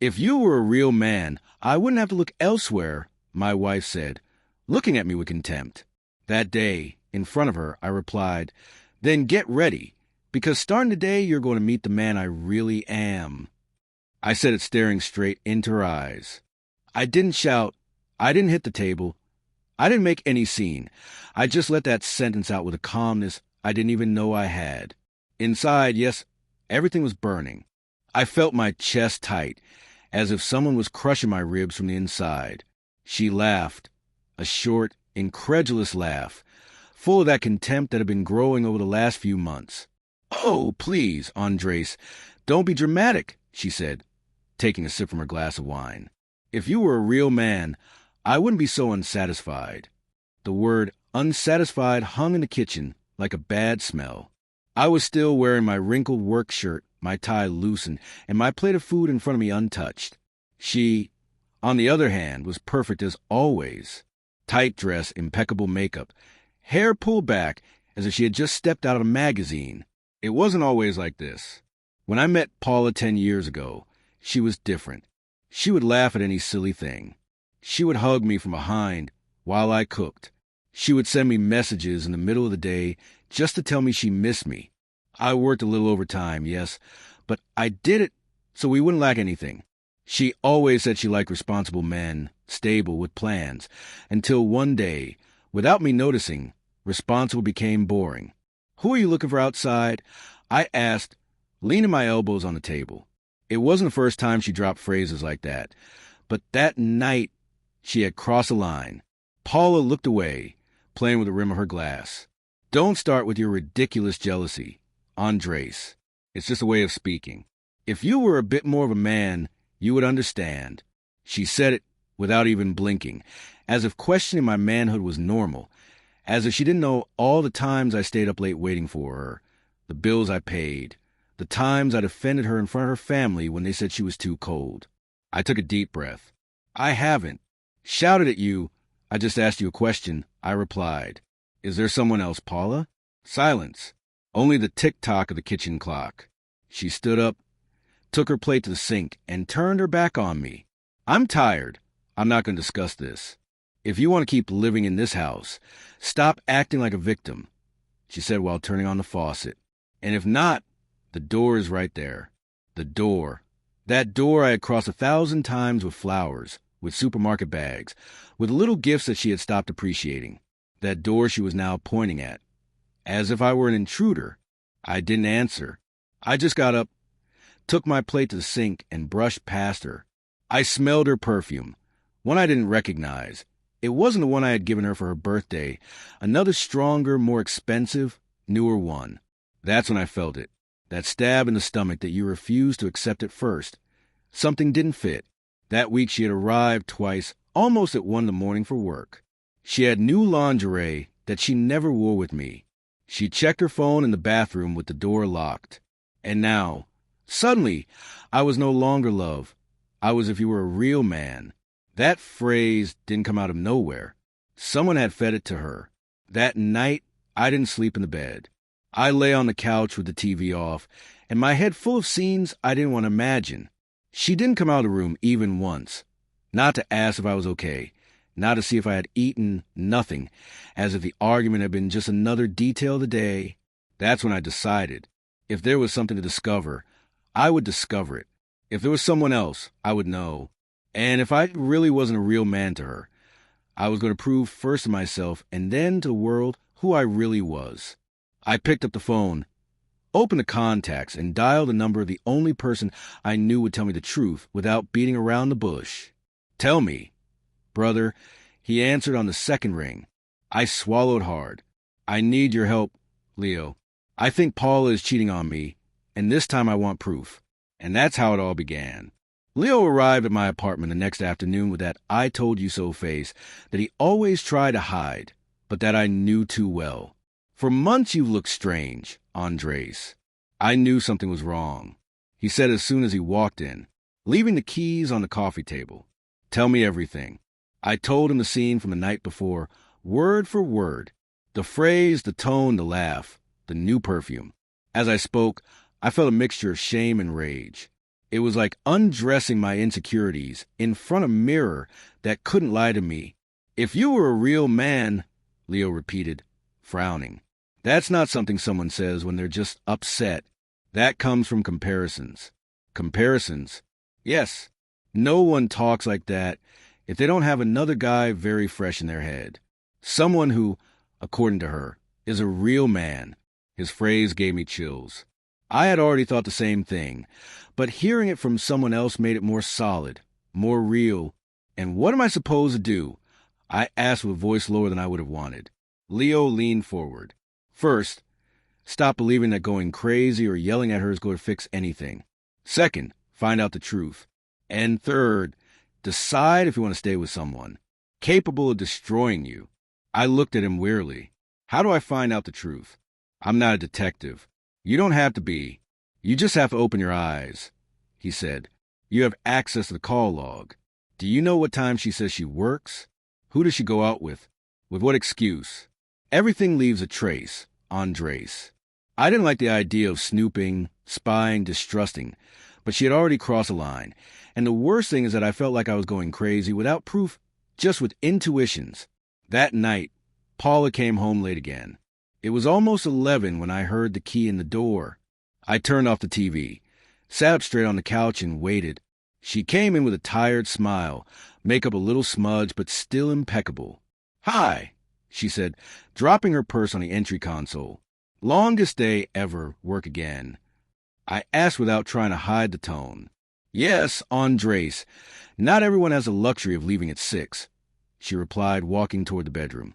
If you were a real man, I wouldn't have to look elsewhere, my wife said, looking at me with contempt. That day, in front of her, I replied, then get ready, because starting today you're going to meet the man I really am. I said it staring straight into her eyes. I didn't shout. I didn't hit the table. I didn't make any scene. I just let that sentence out with a calmness I didn't even know I had. Inside, yes, everything was burning. I felt my chest tight, as if someone was crushing my ribs from the inside. She laughed, a short, incredulous laugh, full of that contempt that had been growing over the last few months. "Oh, please, Andres, don't be dramatic," she said, taking a sip from her glass of wine. "If you were a real man, I wouldn't be so unsatisfied." The word unsatisfied hung in the kitchen like a bad smell. I was still wearing my wrinkled work shirt, my tie loosened, and my plate of food in front of me untouched. She, on the other hand, was perfect as always. Tight dress, impeccable makeup, hair pulled back as if she had just stepped out of a magazine. It wasn't always like this. When I met Paula 10 years ago, she was different. She would laugh at any silly thing. She would hug me from behind while I cooked. She would send me messages in the middle of the day just to tell me she missed me. I worked a little overtime, yes, but I did it so we wouldn't lack anything. She always said she liked responsible men, stable, with plans, until one day, without me noticing, responsible became boring. "Who are you looking for outside?" I asked, leaning my elbows on the table. It wasn't the first time she dropped phrases like that, but that night she had crossed a line. Paula looked away, playing with the rim of her glass. "Don't start with your ridiculous jealousy, Andres. It's just a way of speaking. If you were a bit more of a man, you would understand." She said it without even blinking, as if questioning my manhood was normal, as if she didn't know all the times I stayed up late waiting for her, the bills I paid, the times I defended her in front of her family when they said she was too cold. I took a deep breath. "I haven't shouted at you. I just asked you a question," I replied. "Is there someone else, Paula?" Silence. Only the tick-tock of the kitchen clock. She stood up, took her plate to the sink, and turned her back on me. "I'm tired. I'm not going to discuss this. If you want to keep living in this house, stop acting like a victim," she said while turning on the faucet. "And if not, the door is right there." The door. That door I had crossed 1,000 times with flowers, with supermarket bags, with little gifts that she had stopped appreciating. That door she was now pointing at. As if I were an intruder. I didn't answer. I just got up, took my plate to the sink, and brushed past her. I smelled her perfume, one I didn't recognize. It wasn't the one I had given her for her birthday, another stronger, more expensive, newer one. That's when I felt it, that stab in the stomach that you refused to accept at first. Something didn't fit. That week she had arrived twice, almost at 1 in the morning for work. She had new lingerie that she never wore with me. She checked her phone in the bathroom with the door locked. And now, suddenly, I was no longer love. I was if you were a real man. That phrase didn't come out of nowhere. Someone had fed it to her. That night, I didn't sleep in the bed. I lay on the couch with the TV off, and my head full of scenes I didn't want to imagine. She didn't come out of the room even once. Not to ask if I was okay. Not to see if I had eaten, nothing, as if the argument had been just another detail of the day. That's when I decided. If there was something to discover, I would discover it. If there was someone else, I would know. And if I really wasn't a real man to her, I was going to prove first to myself and then to the world who I really was. I picked up the phone, opened the contacts, and dialed the number of the only person I knew would tell me the truth without beating around the bush. "Tell me." "Brother," he answered on the second ring. I swallowed hard. "I need your help, Leo. I think Paula is cheating on me, and this time I want proof." And that's how it all began. Leo arrived at my apartment the next afternoon with that I-told-you-so face that he always tried to hide, but that I knew too well. "For months you've looked strange, Andres." I knew something was wrong. He said as soon as he walked in, leaving the keys on the coffee table. "Tell me everything." I told him the scene from the night before, word for word. The phrase, the tone, the laugh, the new perfume. As I spoke, I felt a mixture of shame and rage. It was like undressing my insecurities in front of a mirror that couldn't lie to me. If you were a real man, Leo repeated, frowning. That's not something someone says when they're just upset. That comes from comparisons. Comparisons? Yes. No one talks like that if they don't have another guy very fresh in their head. Someone who, according to her, is a real man. His phrase gave me chills. I had already thought the same thing, but hearing it from someone else made it more solid, more real. And what am I supposed to do? I asked with a voice lower than I would have wanted. Leo leaned forward. First, stop believing that going crazy or yelling at her is going to fix anything. Second, find out the truth. And third, decide if you want to stay with someone capable of destroying you. I looked at him wearily. How do I find out the truth? I'm not a detective. You don't have to be. You just have to open your eyes, he said. You have access to the call log. Do you know what time she says she works? Who does she go out with? With what excuse? Everything leaves a trace, Andres. I didn't like the idea of snooping, spying, distrusting, but she had already crossed a line. And the worst thing is that I felt like I was going crazy without proof, just with intuitions. That night, Paula came home late again. It was almost 11 when I heard the key in the door. I turned off the TV, sat up straight on the couch and waited. She came in with a tired smile, makeup a little smudged but still impeccable. Hi, she said, dropping her purse on the entry console. Longest day ever, work again. I asked without trying to hide the tone. Yes, Andres. Not everyone has the luxury of leaving at 6, she replied, walking toward the bedroom.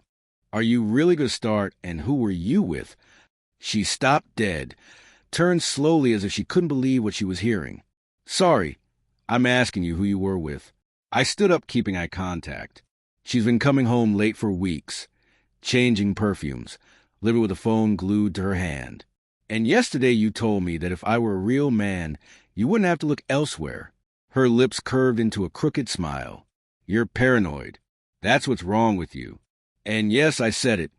Are you really going to start, and who were you with? She stopped dead, turned slowly as if she couldn't believe what she was hearing. Sorry, I'm asking you who you were with. I stood up, keeping eye contact. She's been coming home late for weeks, changing perfumes, living with a phone glued to her hand. And yesterday you told me that if I were a real man, you wouldn't have to look elsewhere. Her lips curved into a crooked smile. You're paranoid. That's what's wrong with you. And yes, I said it,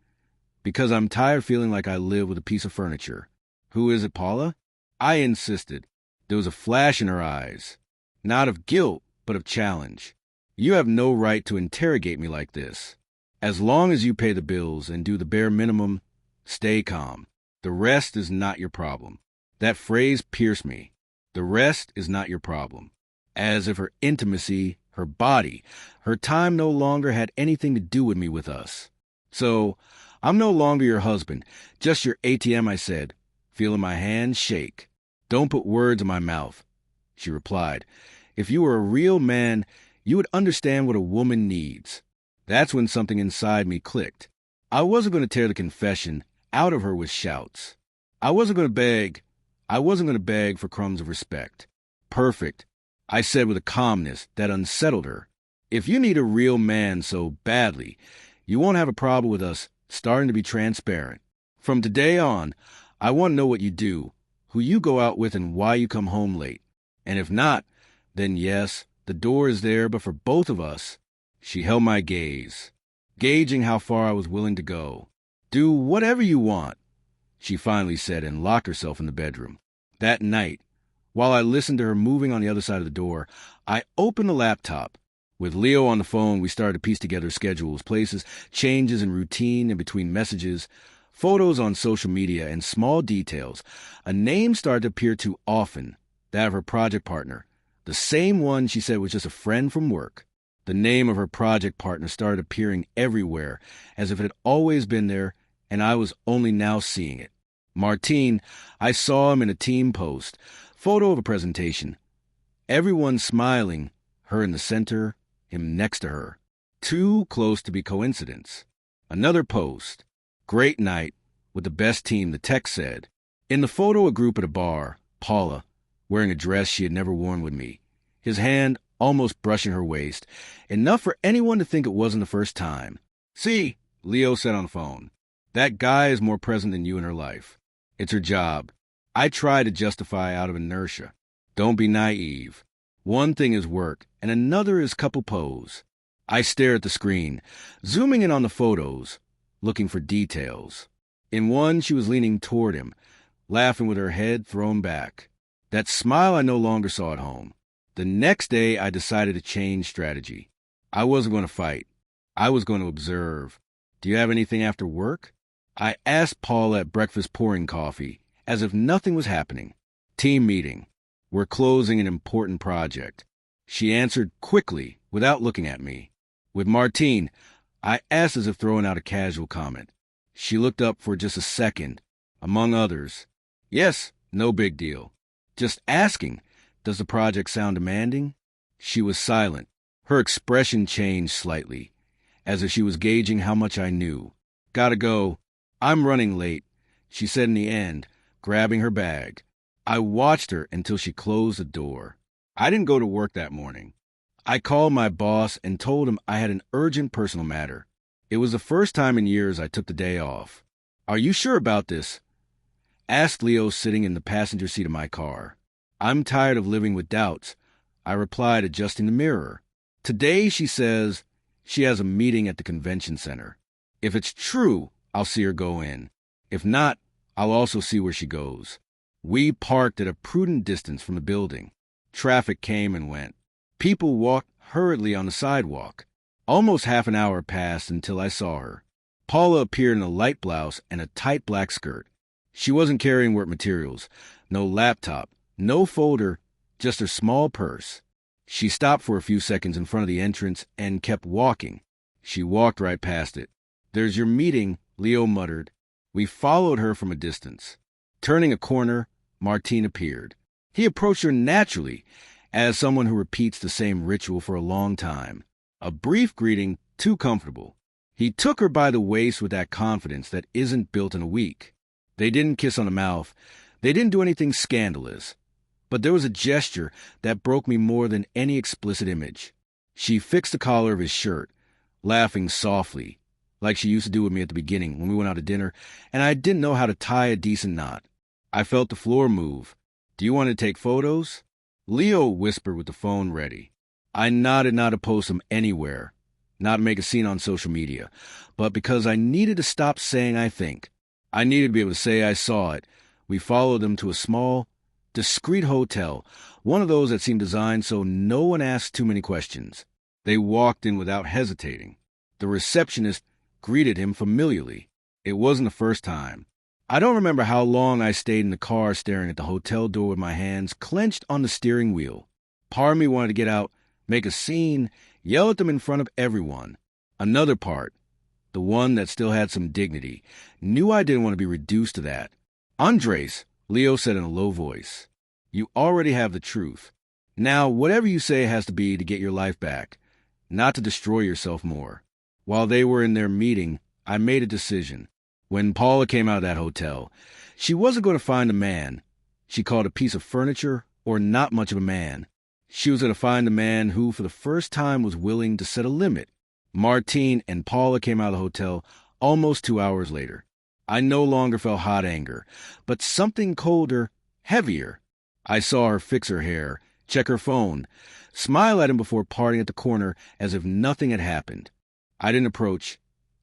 because I'm tired feeling like I live with a piece of furniture. Who is it, Paula? I insisted. There was a flash in her eyes, not of guilt, but of challenge. You have no right to interrogate me like this. As long as you pay the bills and do the bare minimum, stay calm. The rest is not your problem. That phrase pierced me. The rest is not your problem. As if her intimacy, her body, her time no longer had anything to do with me, with us. So, I'm no longer your husband, just your ATM, I said, feeling my hand shake. Don't put words in my mouth, she replied. If you were a real man, you would understand what a woman needs. That's when something inside me clicked. I wasn't going to tear the confession out of her with shouts. I wasn't going to beg for crumbs of respect. Perfect, I said with a calmness that unsettled her. If you need a real man so badly, you won't have a problem with us starting to be transparent. From today on, I want to know what you do, who you go out with, and why you come home late. And if not, then yes, the door is there, but for both of us. She held my gaze, gauging how far I was willing to go. Do whatever you want, she finally said, and locked herself in the bedroom. That night, while I listened to her moving on the other side of the door, I opened the laptop. With Leo on the phone, we started to piece together schedules, places, changes in routine in between messages, photos on social media, and small details. A name started to appear too often, that of her project partner, the same one she said was just a friend from work. The name of her project partner started appearing everywhere, as if it had always been there, and I was only now seeing it. Martine, I saw him in a team post, photo of a presentation. Everyone smiling, her in the center, him next to her. Too close to be coincidence. Another post. Great night, with the best team, the text said. In the photo, a group at a bar, Paula, wearing a dress she had never worn with me, his hand almost brushing her waist, enough for anyone to think it wasn't the first time. See, Leo said on the phone, that guy is more present than you in her life. It's her job. I try to justify out of inertia. Don't be naive. One thing is work, and another is couple pose. I stare at the screen, zooming in on the photos, looking for details. In one, she was leaning toward him, laughing with her head thrown back. That smile I no longer saw at home. The next day, I decided to change strategy. I wasn't going to fight. I was going to observe. Do you have anything after work? I asked Paula at breakfast pouring coffee, as if nothing was happening. Team meeting. We're closing an important project. She answered quickly, without looking at me. With Martine, I asked as if throwing out a casual comment. She looked up for just a second, among others. Yes, no big deal. Just asking, does the project sound demanding? She was silent. Her expression changed slightly, as if she was gauging how much I knew. Gotta go. I'm running late, she said in the end, grabbing her bag. I watched her until she closed the door. I didn't go to work that morning. I called my boss and told him I had an urgent personal matter. It was the first time in years I took the day off. Are you sure about this? Asked Leo sitting in the passenger seat of my car. I'm tired of living with doubts, I replied, adjusting the mirror. Today, she says, she has a meeting at the convention center. If it's true, I'll see her go in. If not, I'll also see where she goes. We parked at a prudent distance from the building. Traffic came and went. People walked hurriedly on the sidewalk. Almost half an hour passed until I saw her. Paula appeared in a light blouse and a tight black skirt. She wasn't carrying work materials, no laptop, no folder, just her small purse. She stopped for a few seconds in front of the entrance and kept walking. She walked right past it. There's your meeting, Leo muttered. We followed her from a distance. Turning a corner, Martine appeared. He approached her naturally, as someone who repeats the same ritual for a long time. A brief greeting, too comfortable. He took her by the waist with that confidence that isn't built in a week. They didn't kiss on the mouth. They didn't do anything scandalous. But there was a gesture that broke me more than any explicit image. She fixed the collar of his shirt, laughing softly, like she used to do with me at the beginning when we went out to dinner, and I didn't know how to tie a decent knot. I felt the floor move. Do you want to take photos? Leo whispered with the phone ready. I nodded not to post them anywhere, not make a scene on social media, but because I needed to stop saying I think. I needed to be able to say I saw it. We followed them to a small, discreet hotel, one of those that seemed designed so no one asked too many questions. They walked in without hesitating. The receptionist greeted him familiarly. It wasn't the first time. I don't remember how long I stayed in the car staring at the hotel door with my hands clenched on the steering wheel. Part of me wanted to get out, make a scene, yell at them in front of everyone. Another part, the one that still had some dignity, knew I didn't want to be reduced to that. Andres, Leo said in a low voice, you already have the truth. Now, whatever you say has to be to get your life back, not to destroy yourself more. While they were in their meeting, I made a decision. When Paula came out of that hotel, she wasn't going to find a man she called a piece of furniture or not much of a man. She was going to find a man who, for the first time, was willing to set a limit. Martine and Paula came out of the hotel almost 2 hours later. I no longer felt hot anger, but something colder, heavier. I saw her fix her hair, check her phone, smile at him before parting at the corner as if nothing had happened. I didn't approach.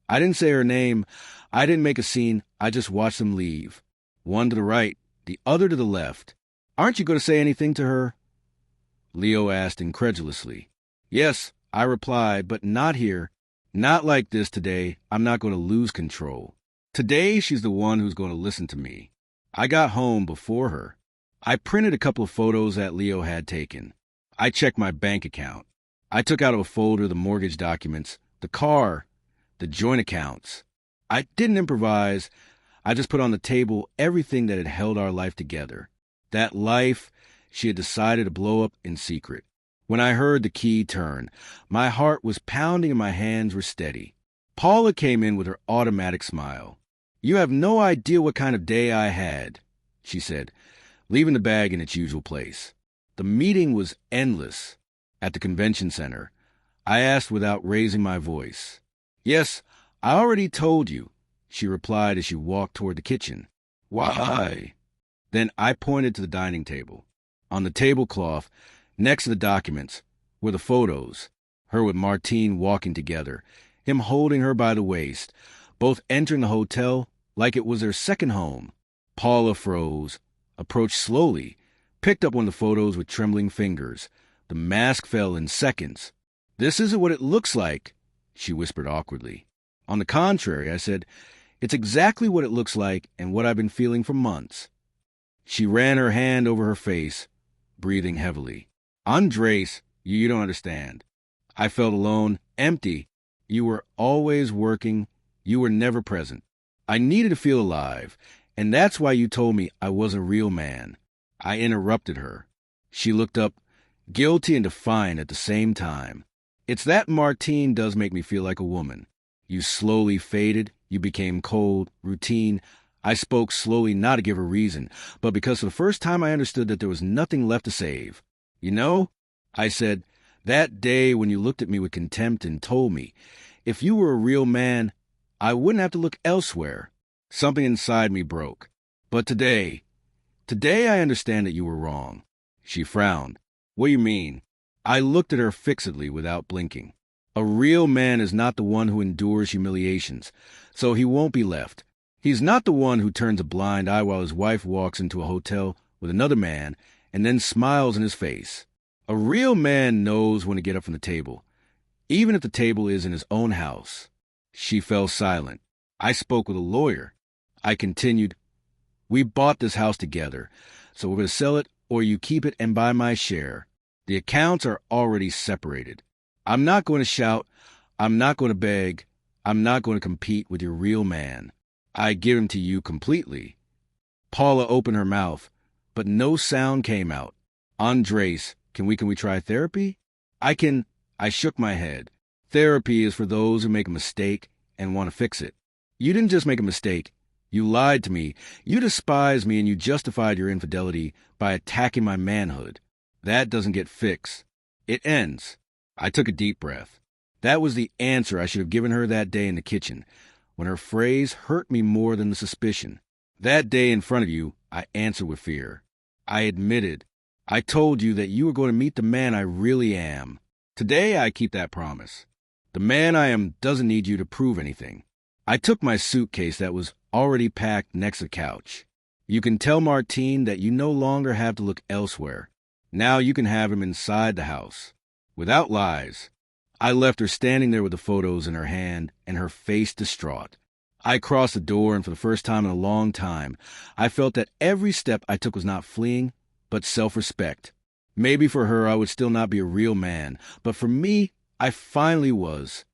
I didn't say her name. I didn't make a scene. I just watched them leave. One to the right, the other to the left. Aren't you going to say anything to her? Leo asked incredulously. Yes, I replied, but not here. Not like this today. I'm not going to lose control. Today, she's the one who's going to listen to me. I got home before her. I printed a couple of photos that Leo had taken. I checked my bank account. I took out of a folder the mortgage documents, the car, the joint accounts. I didn't improvise. I just put on the table everything that had held our life together. That life she had decided to blow up in secret. When I heard the key turn, my heart was pounding and my hands were steady. Paula came in with her automatic smile. You have no idea what kind of day I had, she said, leaving the bag in its usual place. The meeting was endless. At the convention center, I asked without raising my voice. Yes, I already told you, she replied as she walked toward the kitchen. Why? Then I pointed to the dining table. On the tablecloth, next to the documents, were the photos. Her with Martine walking together, him holding her by the waist, both entering the hotel like it was their second home. Paula froze, approached slowly, picked up one of the photos with trembling fingers. The mask fell in seconds. "This isn't what it looks like," she whispered awkwardly. "On the contrary," I said, "it's exactly what it looks like and what I've been feeling for months." She ran her hand over her face, breathing heavily. "Andres, you don't understand. I felt alone, empty. You were always working. You were never present. I needed to feel alive, and that's why you told me I was a real man." I interrupted her. She looked up, guilty and defiant at the same time. "It's that Martine does make me feel like a woman. You slowly faded. You became cold, routine. I spoke slowly, not to give her reason, but because for the first time I understood that there was nothing left to save. You know," I said, "that day when you looked at me with contempt and told me, if you were a real man, I wouldn't have to look elsewhere. Something inside me broke. But today I understand that you were wrong." She frowned. "What do you mean?" I looked at her fixedly without blinking. "A real man is not the one who endures humiliations, so he won't be left. He's not the one who turns a blind eye while his wife walks into a hotel with another man and then smiles in his face. A real man knows when to get up from the table, even if the table is in his own house." She fell silent. I spoke with a lawyer. I continued, "We bought this house together, so we're going to sell it or you keep it and buy my share. The accounts are already separated. I'm not going to shout. I'm not going to beg. I'm not going to compete with your real man. I give him to you completely." Paula opened her mouth, but no sound came out. "Andres, can we try therapy?" I shook my head. "Therapy is for those who make a mistake and want to fix it. You didn't just make a mistake. You lied to me. You despised me and you justified your infidelity by attacking my manhood. That doesn't get fixed. It ends." I took a deep breath. That was the answer I should have given her that day in the kitchen, when her phrase hurt me more than the suspicion. That day in front of you, I answered with fear. I admitted. I told you that you were going to meet the man I really am. Today, I keep that promise. The man I am doesn't need you to prove anything. I took my suitcase that was already packed next to the couch. "You can tell Martine that you no longer have to look elsewhere. Now you can have him inside the house. Without lies." I left her standing there with the photos in her hand and her face distraught. I crossed the door, and for the first time in a long time, I felt that every step I took was not fleeing, but self-respect. Maybe for her I would still not be a real man, but for me, I finally was.